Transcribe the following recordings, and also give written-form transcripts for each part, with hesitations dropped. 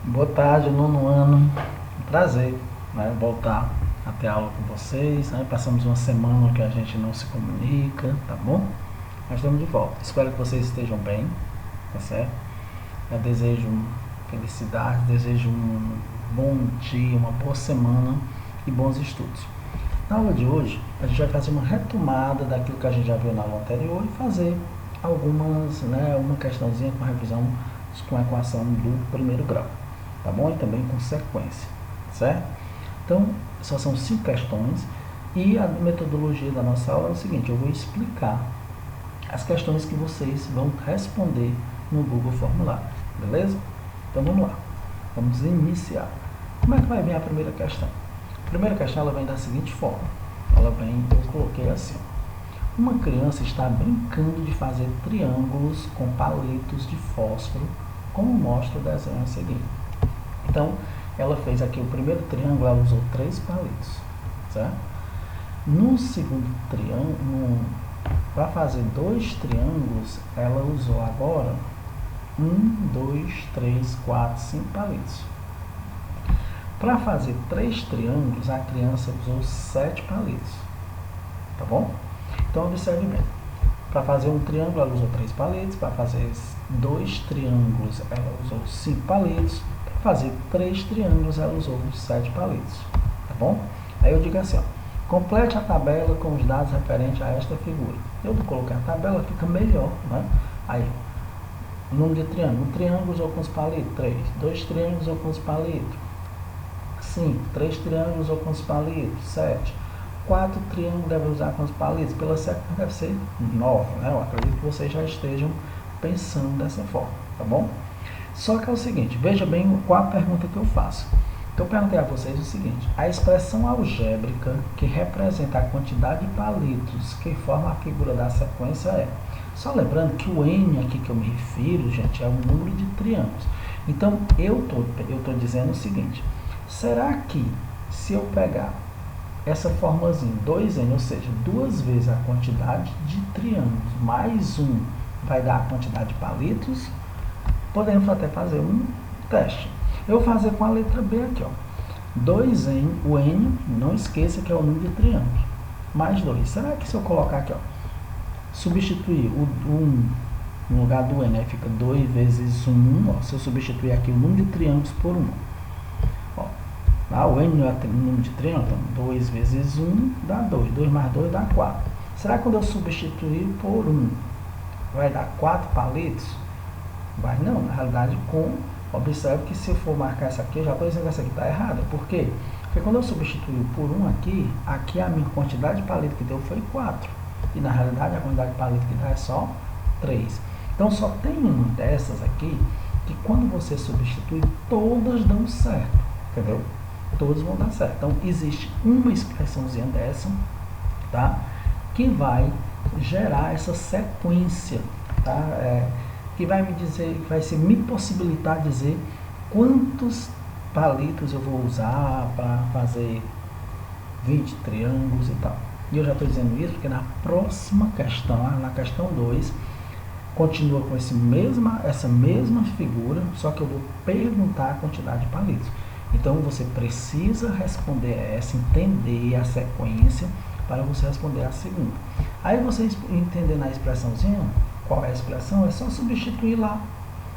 Boa tarde, nono ano. Prazer, né, voltar a ter aula com vocês. Né? Passamos uma semana que a gente não se comunica, tá bom? Mas estamos de volta. Espero que vocês estejam bem, tá certo? Eu desejo felicidade, desejo um bom dia, uma boa semana e bons estudos. Na aula de hoje, a gente vai fazer uma retomada daquilo que a gente já viu na aula anterior e fazer algumas, uma questãozinha com revisão com a equação do primeiro grau, tá bom? E também com sequência, certo? Então, só são 5 questões e a metodologia da nossa aula é o seguinte: eu vou explicar as questões que vocês vão responder no Google Formulário, beleza? Então vamos lá, vamos iniciar. Como é que vai vir a primeira questão? A primeira questão ela vem da seguinte forma, eu coloquei assim: uma criança está brincando de fazer triângulos com palitos de fósforo, como mostra o desenho a seguir. Então, ela fez aqui o primeiro triângulo, ela usou 3 palitos, certo? No segundo triângulo, para fazer 2 triângulos, ela usou agora 1, 2, 3, 4, 5 palitos. Para fazer 3 triângulos, a criança usou 7 palitos, tá bom? Então, observe bem. Para fazer um triângulo, ela usou 3 palitos. Para fazer 2 triângulos, ela usou 5 palitos. Para fazer 3 triângulos, ela usou 7 palitos, tá bom? Aí eu digo assim, ó, complete a tabela com os dados referentes a esta figura. Eu vou colocar a tabela, fica melhor, né? Aí, o número de triângulo. Um triângulo usou quantos palitos? 3. 2 triângulos usou quantos palitos? 5. 3 triângulos usou quantos palitos? 7. 4 triângulos devem usar quantos palitos? Pela sequência deve ser 9, né? Eu acredito que vocês já estejam pensando dessa forma, tá bom? Só que é o seguinte, veja bem qual a pergunta que eu faço. Então eu perguntei a vocês o seguinte: a expressão algébrica que representa a quantidade de palitos que forma a figura da sequência é... Só lembrando que o N aqui que eu me refiro, gente, é o número de triângulos. Então eu tô dizendo o seguinte: será que se eu pegar essa formazinha 2n, ou seja, 2 vezes a quantidade de triângulos mais 1 vai dar a quantidade de palitos? Podemos até fazer um teste. Eu vou fazer com a letra B aqui, ó. 2n, o n, não esqueça que é o número de triângulos, mais 2. Será que se eu colocar aqui, ó, substituir o 1 no lugar do n, aí fica 2 vezes 1, ó, se eu substituir aqui o número de triângulos por 1, o n é o número de triângulo, então 2 vezes 1 dá 2, 2 mais 2 dá 4. Será que quando eu substituir por 1, vai dar 4 palitos? Vai não, na realidade, observe que se eu for marcar essa aqui, eu já estou dizendo que essa aqui está errada. Por quê? Porque quando eu substituir por 1 aqui a minha quantidade de palito que deu foi 4. E na realidade a quantidade de palito que dá é só 3. Então só tem uma dessas aqui que quando você substitui, todas dão certo, entendeu? Todos vão dar certo. Então existe uma expressãozinha dessa, tá? Que vai gerar essa sequência, tá? Que vai me dizer, vai me possibilitar dizer quantos palitos eu vou usar para fazer 20 triângulos e tal. E eu já estou dizendo isso porque na próxima questão, na questão 2, continua com essa mesma figura, só que eu vou perguntar a quantidade de palitos. Então você precisa responder essa, entender a sequência para você responder a segunda. Aí você entender na expressãozinha qual é a expressão, é só substituir lá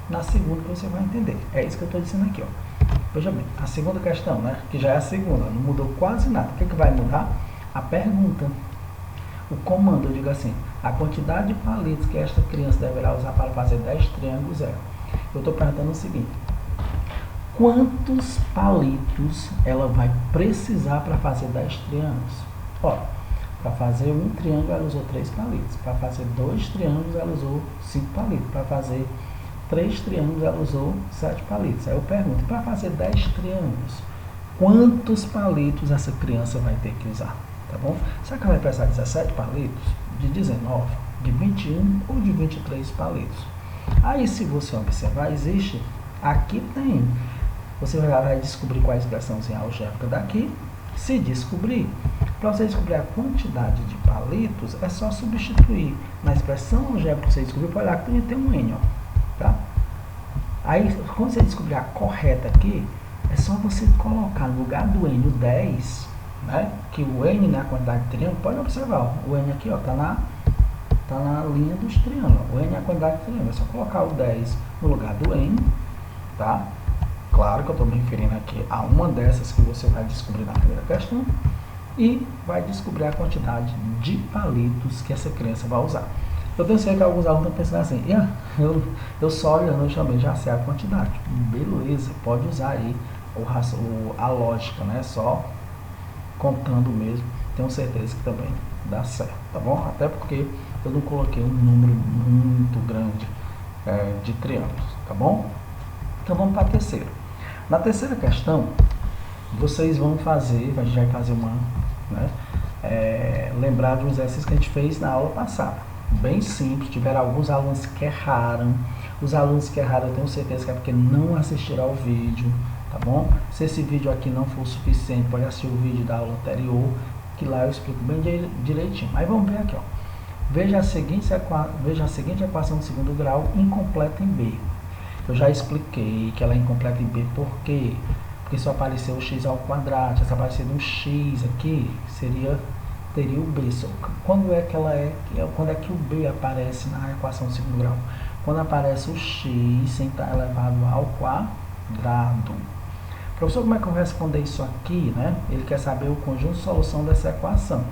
na segunda que você vai entender. É isso que eu estou dizendo aqui, ó. Veja bem, a segunda questão, né, que já é a segunda, não mudou quase nada. O que vai mudar? A pergunta. O comando, eu digo assim: a quantidade de palitos que esta criança deverá usar para fazer 10 triângulos é... Eu estou perguntando o seguinte: quantos palitos ela vai precisar para fazer 10 triângulos? Ó, para fazer um triângulo ela usou 3 palitos. Para fazer 2 triângulos ela usou 5 palitos. Para fazer 3 triângulos ela usou 7 palitos. Aí eu pergunto: para fazer 10 triângulos, quantos palitos essa criança vai ter que usar? Tá bom? Será que ela vai precisar de 17 palitos? De 19? De 21 ou de 23 palitos? Aí se você observar, existe, aqui tem, você vai descobrir qual é a expressãozinha algébrica daqui. Se descobrir, para você descobrir a quantidade de palitos, é só substituir na expressão algébrica que você descobriu, para olhar que tem um n, ó, tá? Aí, quando você descobrir a correta aqui, é só você colocar no lugar do N o 10, né? Que o N, né, a quantidade de triângulo, pode observar, ó, o N aqui, ó, tá na linha dos triângulos. O N é a quantidade de triângulos. É só colocar o 10 no lugar do N, tá? Claro que eu estou me referindo aqui a uma dessas que você vai descobrir na primeira questão e vai descobrir a quantidade de palitos que essa criança vai usar. Eu tenho certeza que alguns alunos estão pensando assim, eu só olhando eu também já sei a quantidade. Beleza, pode usar aí a lógica, né? Só contando mesmo, tenho certeza que também dá certo, tá bom? Até porque eu não coloquei um número muito grande de triângulos, tá bom? Então vamos para a terceira. Na terceira questão, vocês vão fazer, a gente vai fazer uma, lembrar de um exercício que a gente fez na aula passada. Bem simples, tiveram alguns alunos que erraram. Os alunos que erraram, eu tenho certeza que é porque não assistiram ao vídeo, tá bom? Se esse vídeo aqui não for suficiente, pode assistir o vídeo da aula anterior, que lá eu explico bem direitinho. Mas vamos ver aqui, ó. Veja a seguinte equação de segundo grau incompleta em B. Eu já expliquei que ela é incompleta em B, por quê? Porque só apareceu o x ao quadrado. Se aparecendo um x aqui, teria o b. Quando é que o b aparece na equação de segundo grau? Quando aparece o x sem estar elevado ao quadrado. Professor, como é que eu vou responder isso aqui, né? Ele quer saber o conjunto de solução dessa equação.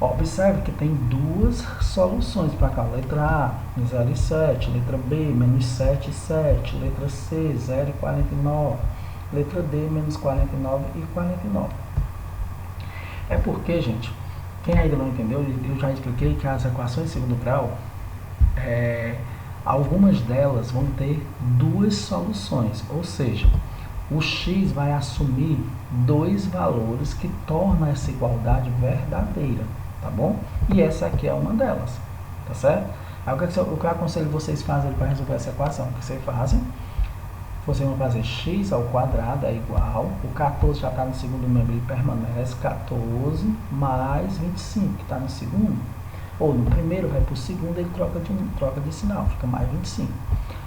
Observe que tem duas soluções para cá. Letra A, 0,7. Letra B, menos 7,7. Letra C, 0,49. Letra D, menos 49 e 49. É porque, gente, quem ainda não entendeu, eu já expliquei que as equações de segundo grau, algumas delas vão ter duas soluções. Ou seja, o x vai assumir dois valores que tornam essa igualdade verdadeira. Tá bom? E essa aqui é uma delas, tá certo? Aí o que eu aconselho vocês fazerem para resolver essa equação? O que vocês fazem? Vocês vão fazer x ao quadrado é igual, o 14 já está no segundo membro, ele permanece, 14 mais 25, que está no segundo, ou no primeiro vai para o segundo, ele troca de sinal, fica mais 25.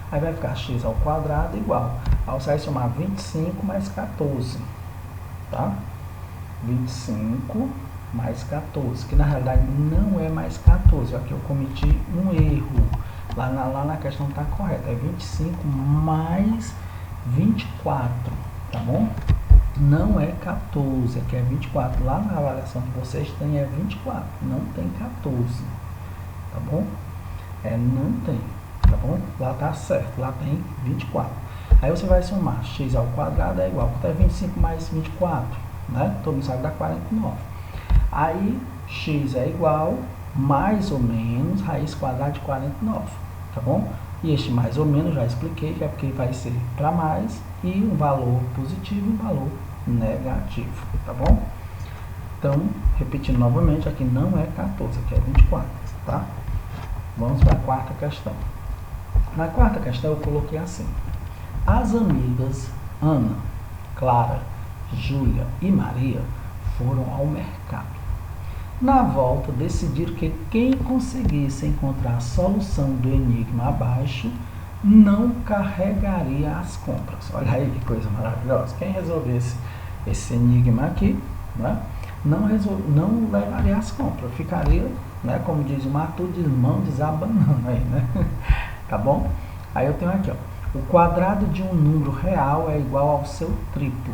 Aí vai ficar x ao quadrado igual, ao sair somar 25 mais 14, tá? 25 mais 14, que na realidade não é mais 14, aqui eu cometi um erro, lá na questão está correta, é 25 mais 24, tá bom? Não é 14, aqui é 24, lá na avaliação que vocês têm é 24, não tem 14, tá bom? Não tem, tá bom? Lá tá certo, lá tem 24. Aí você vai somar x ao quadrado é igual, quanto é 25 mais 24, né? Todo mundo sabe dar 49. Aí, x é igual, mais ou menos, raiz quadrada de 49, tá bom? E este mais ou menos, já expliquei, que é porque vai ser para mais, e um valor positivo e um valor negativo, tá bom? Então, repetindo novamente, aqui não é 14, aqui é 24, tá? Vamos para a quarta questão. Na quarta questão, eu coloquei assim. As amigas Ana, Clara, Júlia e Maria foram ao mercado. Na volta, decidiram que quem conseguisse encontrar a solução do enigma abaixo não carregaria as compras. Olha aí que coisa maravilhosa. Quem resolvesse esse enigma aqui, né, não levaria as compras. Ficaria, né, como diz o Matu, de mão desabanando aí, né? Tá bom? Aí eu tenho aqui, ó. O quadrado de um número real é igual ao seu triplo.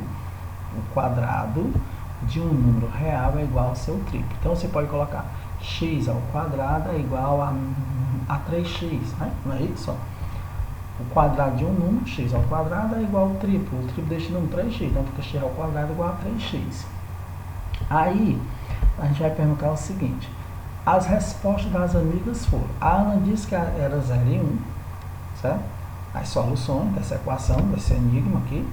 O quadrado de um número real é igual ao seu triplo. Então, você pode colocar x ao quadrado é igual a 3x, né? Não é isso? O quadrado de um número, x ao quadrado, é igual ao triplo. O triplo deste número, 3x. Então, fica x ao quadrado igual a 3x. Aí, a gente vai perguntar o seguinte. As respostas das amigas foram. A Ana disse que era 0 e 1, certo? As soluções dessa equação, desse enigma aqui.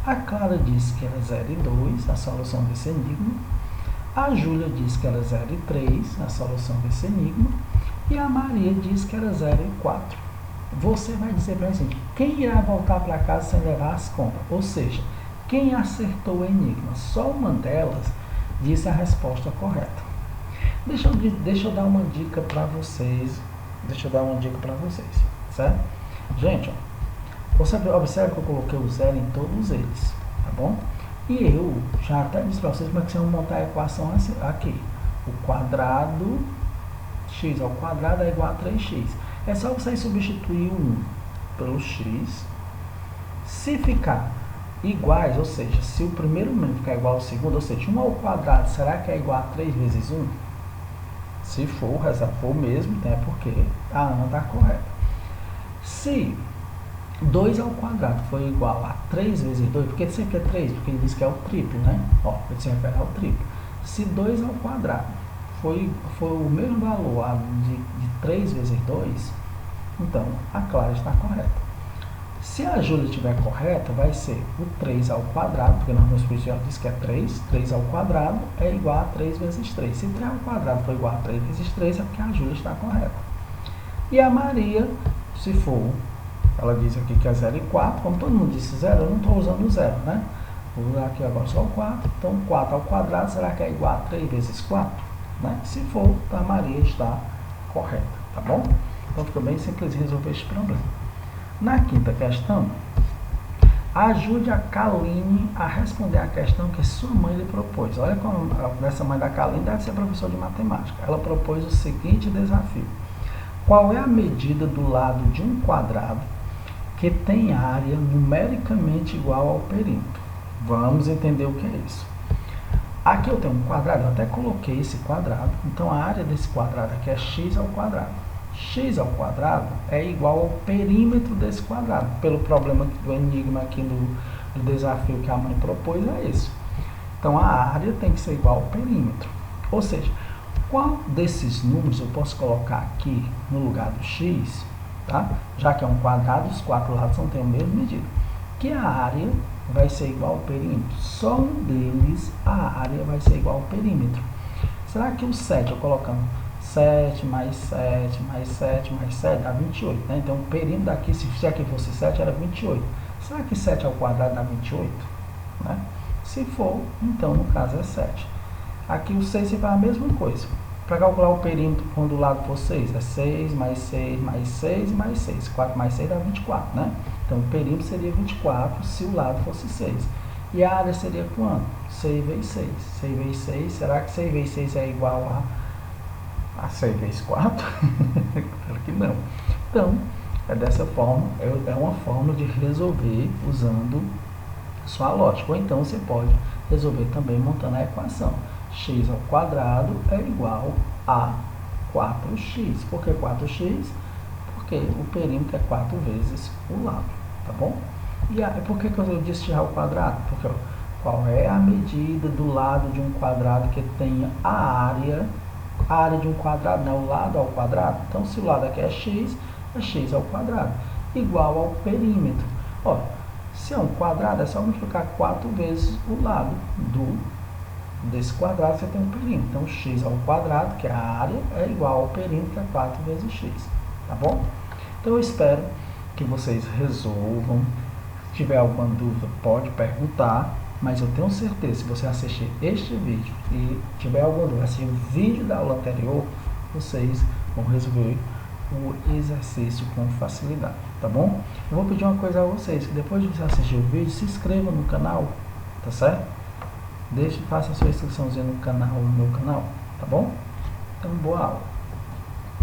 A Clara disse que era 0 e 2, a solução desse enigma. A Júlia disse que era 0 e 3, a solução desse enigma. E a Maria disse que era 0 e 4. Você vai dizer para a gente, quem irá voltar para casa sem levar as compras? Ou seja, quem acertou o enigma? Só uma delas disse a resposta correta. Deixa eu dar uma dica para vocês. Certo? Gente, ó, Você observa que eu coloquei o zero em todos eles, tá bom? E eu já até disse para vocês como é que vocês vão montar a equação aqui. O quadrado x ao quadrado é igual a 3x. É só vocês substituir o 1 pelo x. Se ficar iguais, ou seja, se o primeiro número ficar igual ao segundo, ou seja, 1 ao quadrado, será que é igual a 3 vezes 1? Se for, se for mesmo, é porque a Ana está correta. Se 2 ao quadrado for igual a 3 vezes 2, porque sempre é 3, porque ele diz que é o triplo, né? Ó, ele se refere ao triplo. Se 2 ao quadrado for o mesmo valor de 3 vezes 2, então a Clara está correta. Se a Júlia estiver correta, vai ser o 3 ao quadrado, porque nós no especial diz que é 3, 3 ao quadrado é igual a 3 vezes 3. Se 3 ao quadrado for igual a 3 vezes 3, é porque a Júlia está correta. E a Maria, se for, ela diz aqui que é 0 e 4, como todo mundo disse 0, eu não estou usando o 0, né? Vou usar aqui agora só o 4, então 4 ao quadrado, será que é igual a 3 vezes 4? Né? Se for, a Maria está correta, tá bom? Então fica bem simples resolver este problema. Na quinta questão, ajude a Kaline a responder a questão que sua mãe lhe propôs. Olha como essa mãe da Kaline deve ser professora de matemática. Ela propôs o seguinte desafio. Qual é a medida do lado de um quadrado que tem área numericamente igual ao perímetro? Vamos entender o que é isso. Aqui eu tenho um quadrado, eu até coloquei esse quadrado. Então a área desse quadrado aqui é x ao quadrado. X ao quadrado é igual ao perímetro desse quadrado. Pelo problema do enigma aqui do desafio que a mãe propôs, é isso. Então a área tem que ser igual ao perímetro. Ou seja, qual desses números eu posso colocar aqui no lugar do x, tá? Já que é um quadrado, os quatro lados não têm a mesma medida. Que a área vai ser igual ao perímetro. Só um deles, a área vai ser igual ao perímetro. Será que o 7, eu colocando 7 mais 7 mais 7 mais 7 dá 28, né? Então o perímetro daqui, se aqui fosse 7, era 28. Será que 7 ao quadrado dá 28? Né? Se for, então no caso é 7. Aqui o 6 se faz a mesma coisa. Para calcular o perímetro quando o lado for 6, é 6 mais 6 mais 6 mais 6. 4 mais 6 dá 24, né? Então o perímetro seria 24 se o lado fosse 6. E a área seria quanto? 6 vezes 6. 6 vezes 6, será que 6 vezes 6 é igual a 6 vezes 4? Claro que não. Então, é dessa forma, é uma forma de resolver usando sua lógica. Ou então você pode resolver também montando a equação. X ao quadrado é igual a 4x. Por que 4x? Porque o perímetro é 4 vezes o lado, tá bom? E por que eu disse x ao quadrado? Porque qual é a medida do lado de um quadrado que tenha a área de um quadrado, né? O lado ao quadrado. Então, se o lado aqui é x ao quadrado, igual ao perímetro. Ó, se é um quadrado, é só multiplicar 4 vezes o lado desse quadrado, você tem um perímetro. Então, x ao quadrado, que é a área, é igual ao perímetro, que é 4 vezes x. Tá bom? Então, eu espero que vocês resolvam. Se tiver alguma dúvida, pode perguntar. Mas eu tenho certeza, se você assistir este vídeo e tiver alguma dúvida, assistir o vídeo da aula anterior, vocês vão resolver o exercício com facilidade, tá bom? Eu vou pedir uma coisa a vocês, que depois de você assistir o vídeo, se inscreva no canal, tá certo? Faça a sua inscriçãozinha no meu canal, tá bom? Então, boa aula!